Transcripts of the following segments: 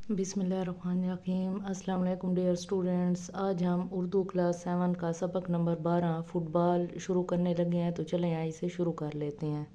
बिस्मिल्लाहिर्रहमानिर्रहीम। अस्सलाम वालेकुम डियर स्टूडेंट्स। आज हम उर्दू क्लास 7 का सबक नंबर 12 फ़ुटबॉल शुरू करने लगे हैं, तो चलें यहाँ इसे शुरू कर लेते हैं।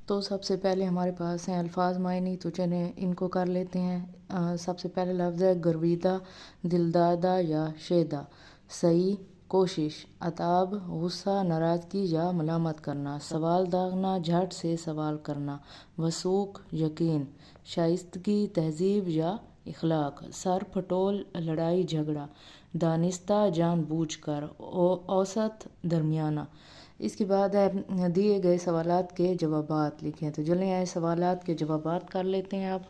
तो सबसे पहले हमारे पास हैं अल्फाज मायनी, तो चलें इनको कर लेते हैं। सबसे पहले लफ्ज़ है गर्विदा, दिलदादा या शेदा। सही, कोशिश, अताब, गुस्सा, नाराज़गी या मलामत करना। सवाल दागना, झट से सवाल करना। वसूख, यकीन। शाइस्तगी, तहजीब या इखलाक। सर फटोल, लड़ाई झगड़ा। दानिस्ता, जानबूझकर। औसत, दरमियाना। इसके बाद है दिए गए सवालात के जवाबात लिखें, तो चलें आए सवालात के जवाबात कर लेते हैं आप।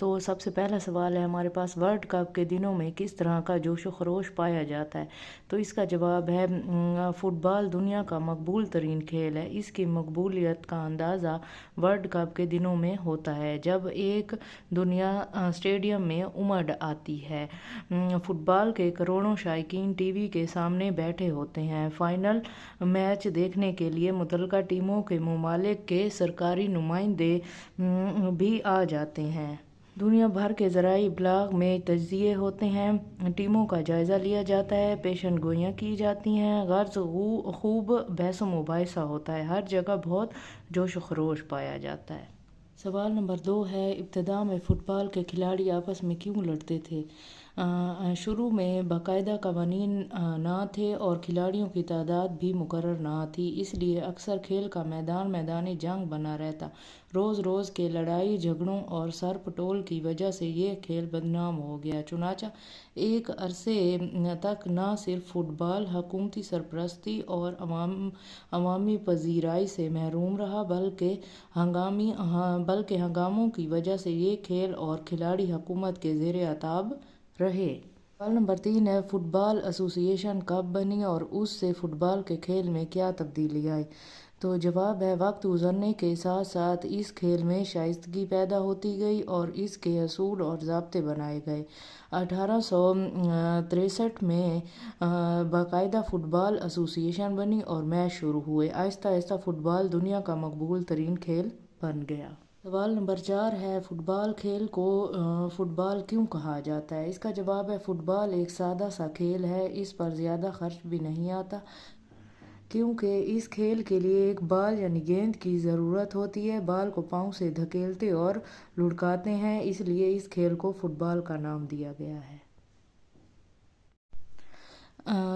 तो सबसे पहला सवाल है हमारे पास, वर्ल्ड कप के दिनों में किस तरह का जोशो खरोश पाया जाता है? तो इसका जवाब है फ़ुटबॉल दुनिया का मकबूल तरीन खेल है। इसकी मकबूलियत का अंदाज़ा वर्ल्ड कप के दिनों में होता है, जब एक दुनिया स्टेडियम में उमड़ आती है। फ़ुटबॉल के करोड़ों शायकीन टीवी के सामने बैठे होते हैं। फ़ाइनल मैच देखने के लिए मुतल्लिका टीमों के ममालिक के सरकारी नुमाइंदे भी आ जाते हैं। दुनिया भर के ज़राए इब्लाग में तज्ज़िये होते हैं, टीमों का जायज़ा लिया जाता है, पेशन गोइयाँ की जाती हैं, गर्ज खूब बहस मुबाहिसा होता है। हर जगह बहुत जोश खरोश पाया जाता है। सवाल नंबर 2 है, इब्तिदा में फ़ुटबॉल के खिलाड़ी आपस में क्यों लड़ते थे? शुरू में बाकायदा कवानीन ना थे और खिलाड़ियों की तादाद भी मुकर्रर ना थी, इसलिए अक्सर खेल का मैदानी जंग बना रहता। रोज़ रोज़ के लड़ाई झगड़ों और सर पटोल की वजह से ये खेल बदनाम हो गया। चुनाचा एक अरसे तक न सिर्फ फ़ुटबॉल हुकूमती सरपरस्ती और अवामी पजीराई से महरूम रहा, बल्कि हंगामों की वजह से ये खेल और खिलाड़ी हुकूमत के ज़ेर अताब रहे। सवाल नंबर 3 है, फ़ुटबॉल एसोसिएशन कब बनी और उससे फ़ुटबॉल के खेल में क्या तब्दीली आई? तो जवाब है, वक्त गुजरने के साथ साथ इस खेल में शाइस्तगी पैदा होती गई और इसके असूल और ज़ाब्ते बनाए गए। 1863 में बाकायदा फ़ुटबॉल एसोसिएशन बनी और मैच शुरू हुए। आहिस्ता आहिस्ता फ़ुटबॉल दुनिया का मकबूल तरीन खेल बन गया। सवाल नंबर 4 है, फ़ुटबॉल खेल को फ़ुटबॉल क्यों कहा जाता है? इसका जवाब है, फ़ुटबॉल एक सादा सा खेल है, इस पर ज़्यादा खर्च भी नहीं आता, क्योंकि इस खेल के लिए एक बॉल यानी गेंद की ज़रूरत होती है। बॉल को पाँव से धकेलते और लुढ़काते हैं, इसलिए इस खेल को फ़ुटबॉल का नाम दिया गया है।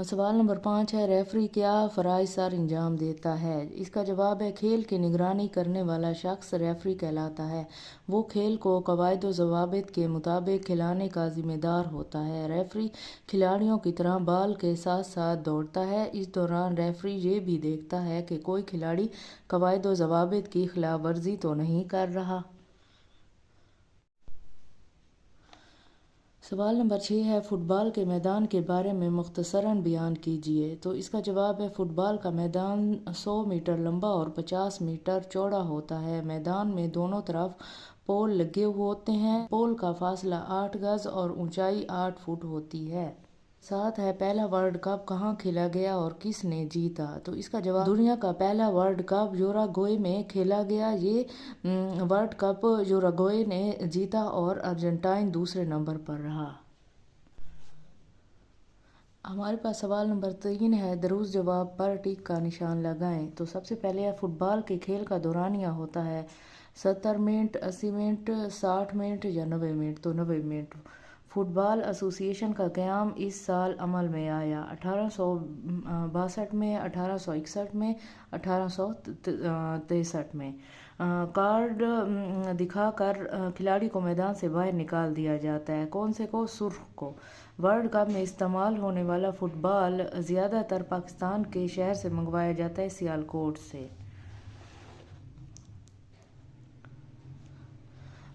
सवाल नंबर 5 है, रेफरी क्या फ़राइज़ सर अंजाम देता है? इसका जवाब है, खेल की निगरानी करने वाला शख्स रेफरी कहलाता है। वो खेल को कवायद व ज़वाबित के मुताबिक खिलाने का ज़िम्मेदार होता है। रेफरी खिलाड़ियों की तरह बॉल के साथ साथ दौड़ता है। इस दौरान रेफरी ये भी देखता है कि कोई खिलाड़ी कवायद व ज़वाबित की खिलाफ वर्जी तो नहीं कर रहा। सवाल नंबर 6 है, फ़ुटबॉल के मैदान के बारे में मुख्तसरन बयान कीजिए। तो इसका जवाब है, फ़ुटबॉल का मैदान 100 मीटर लंबा और 50 मीटर चौड़ा होता है। मैदान में दोनों तरफ पोल लगे होते हैं। पोल का फासला 8 गज और ऊंचाई 8 फुट होती है। 7 है, पहला वर्ल्ड कप कहाँ खेला गया और किसने जीता? तो इसका जवाब, दुनिया का पहला वर्ल्ड कप यूरुग्वे में खेला गया। ये वर्ल्ड कप यूरुग्वे ने जीता और अर्जेंटीना दूसरे नंबर पर रहा। हमारे पास सवाल नंबर 3 है, दुरुस्त जवाब पर टिक का निशान लगाएं। तो सबसे पहले है, फ़ुटबॉल के खेल का दौरानिया होता है 70 मिनट, 80 मिनट, 60 मिनट या 90 मिनट। तो 90 मिनट। फ़ुटबॉल एसोसिएशन का क़याम इस साल अमल में आया 1862 में, 1861 में, 1863 में। कार्ड दिखाकर खिलाड़ी को मैदान से बाहर निकाल दिया जाता है। कौन से को? सुर्ख को। वर्ल्ड कप में इस्तेमाल होने वाला फ़ुटबॉल ज़्यादातर पाकिस्तान के शहर से मंगवाया जाता है, सियालकोट से।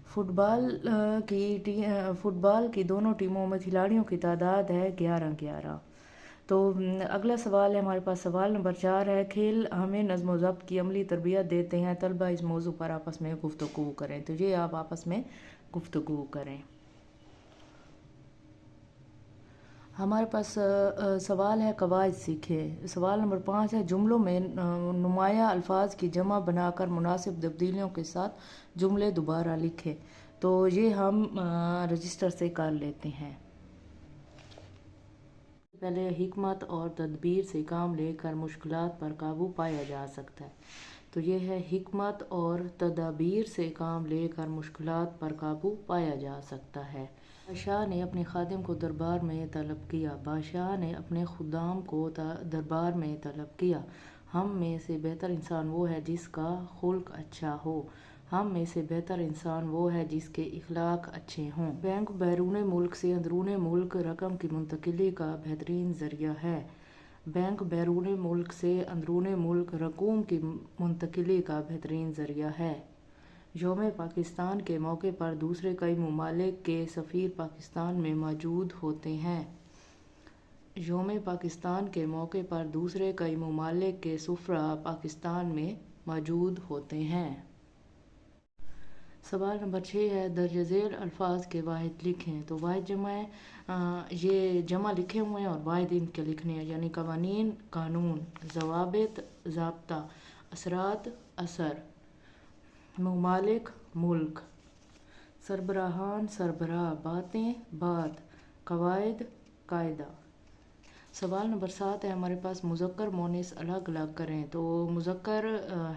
फ़ुटबॉल की दोनों टीमों में खिलाड़ियों की तादाद है 11-11। तो अगला सवाल है हमारे पास, सवाल नंबर 4 है, खेल हमें नज़्म व ज़ब्त की अमली तरबियत देते हैं, तलबा इस मौजू पर आपस में गुफ्तगू करें। तो ये आप आपस में गुफ्तगू करें। हमारे पास सवाल है, कवायद सीखें। सवाल नंबर 5 है, जुमलों में नुमाया अल्फाज की जमा बनाकर मुनासिब तब्दीलियों के साथ जुमले दोबारा लिखें। تو یہ ہم رجسٹر سے کر لیتے ہیں۔ پہلے حکمت اور تدبیر سے کام لے کر مشکلات پر قابو پایا جا سکتا ہے۔ تو یہ ہے حکمت اور تدابیر سے کام لے کر مشکلات پر قابو پایا جا سکتا ہے۔ بادشاہ نے اپنے خادم کو دربار میں طلب کیا۔ بادشاہ نے اپنے خدام کو دربار میں طلب کیا۔ ہم میں سے بہتر انسان وہ ہے جس کا خلق اچھا ہو۔ ہم میں سے بہتر انسان وہ ہے جس کے اخلاق اچھے ہوں۔ بینک بیرون ملک سے اندرون ملک رقم کی منتقلی کا بہترین ذریعہ ہے۔ بینک بیرون ملک سے اندرون ملک رقوم کی منتقلی کا بہترین ذریعہ ہے۔ یوم پاکستان کے موقع پر دوسرے کئی ممالک کے سفیر پاکستان میں موجود ہوتے ہیں۔ یوم پاکستان کے موقع پر دوسرے کئی ممالک کے سفراء پاکستان میں موجود ہوتے ہیں۔ سوال نمبر 6 ہے، درج ذیل الفاظ کے واحد لکھیں۔ تو واحد جمع ہے، یہ جمع لکھے ہوئے ہیں اور واحد ان کے لکھنے ہیں، یعنی قوانین قانون، ضوابط ضابطہ، اثرات اثر، ممالک ملک، سربراہان سربراہ، باتیں بات، قواعد قاعدہ۔ سوال نمبر 7 ہے ہمارے پاس، مذکر مونث الگ الگ کریں۔ تو مذکر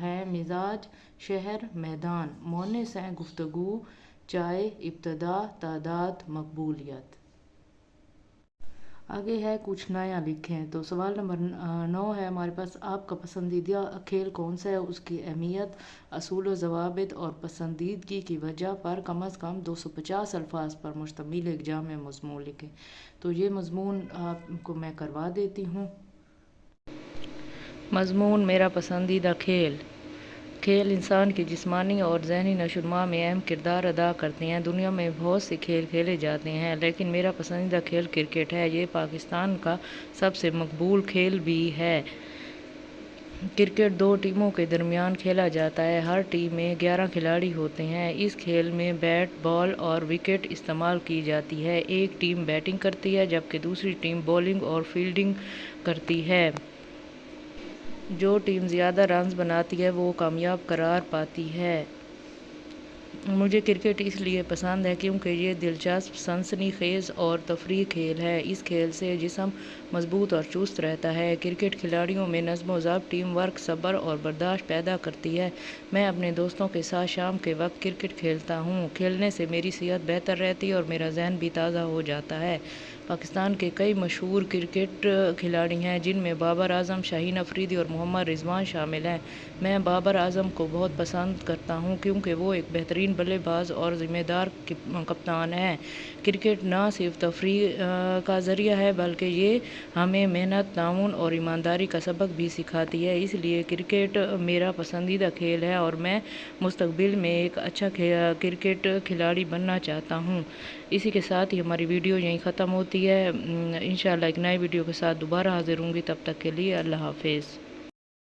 ہے مزاج، شہر، میدان۔ مونث ہیں گفتگو، چائے، ابتدا، تعداد، مقبولیت۔ آگے ہے کچھ نیا لکھیں۔ تو سوال نمبر 9 ہے ہمارے پاس، آپ کا پسندیدہ کھیل کون سا ہے، اس کی اہمیت، اصول و ضوابط اور پسندیدگی کی وجہ پر کم از کم 250 الفاظ پر مشتمل ایک جامع مضمون لکھیں۔ تو یہ مضمون آپ کو میں کروا دیتی ہوں۔ مضمون، میرا پسندیدہ کھیل۔ کھیل انسان کی جسمانی اور ذہنی نشو و نما میں اہم کردار ادا کرتے ہیں۔ دنیا میں بہت سے کھیل کھیلے جاتے ہیں، لیکن میرا پسندیدہ کھیل کرکٹ ہے۔ یہ پاکستان کا سب سے مقبول کھیل بھی ہے۔ کرکٹ 2 ٹیموں کے درمیان کھیلا جاتا ہے۔ ہر ٹیم میں 11 کھلاڑی ہوتے ہیں۔ اس کھیل میں بیٹ، بال اور وکٹ استعمال کی جاتی ہے۔ ایک ٹیم بیٹنگ کرتی ہے جبکہ دوسری ٹیم بولنگ اور فیلڈنگ کرتی ہے۔ جو ٹیم زیادہ رنز بناتی ہے وہ کامیاب قرار پاتی ہے۔ مجھے کرکٹ اس لیے پسند ہے کیونکہ یہ دلچسپ، سنسنی خیز اور تفریحی کھیل ہے۔ اس کھیل سے جسم مضبوط اور چست رہتا ہے۔ کرکٹ کھلاڑیوں میں نظم و ضبط، ٹیم ورک، صبر اور برداشت پیدا کرتی ہے۔ میں اپنے دوستوں کے ساتھ شام کے وقت کرکٹ کھیلتا ہوں۔ کھیلنے سے میری صحت بہتر رہتی ہے اور میرا ذہن بھی تازہ ہو جاتا ہے۔ پاکستان کے کئی مشہور کرکٹ کھلاڑی ہیں جن میں بابر اعظم، شاہین افریدی اور محمد رضوان شامل ہیں۔ میں بابر اعظم کو بہت پسند کرتا ہوں کیونکہ وہ ایک بہترین بلے باز اور ذمہ دار کپتان ہیں۔ کرکٹ نہ صرف تفریح کا ذریعہ ہے بلکہ یہ ہمیں محنت، تعاون اور ایمانداری کا سبق بھی سکھاتی ہے۔ اس لیے کرکٹ میرا پسندیدہ کھیل ہے اور میں مستقبل میں ایک اچھا کرکٹ کھلاڑی بننا چاہتا ہوں۔ اسی کے ساتھ ہی ہماری ویڈیو یہیں ختم ہوتی ہے۔ انشاءاللہ ایک نئے ویڈیو کے ساتھ دوبارہ حاضر ہوں گی، تب تک کے لیے اللہ حافظ۔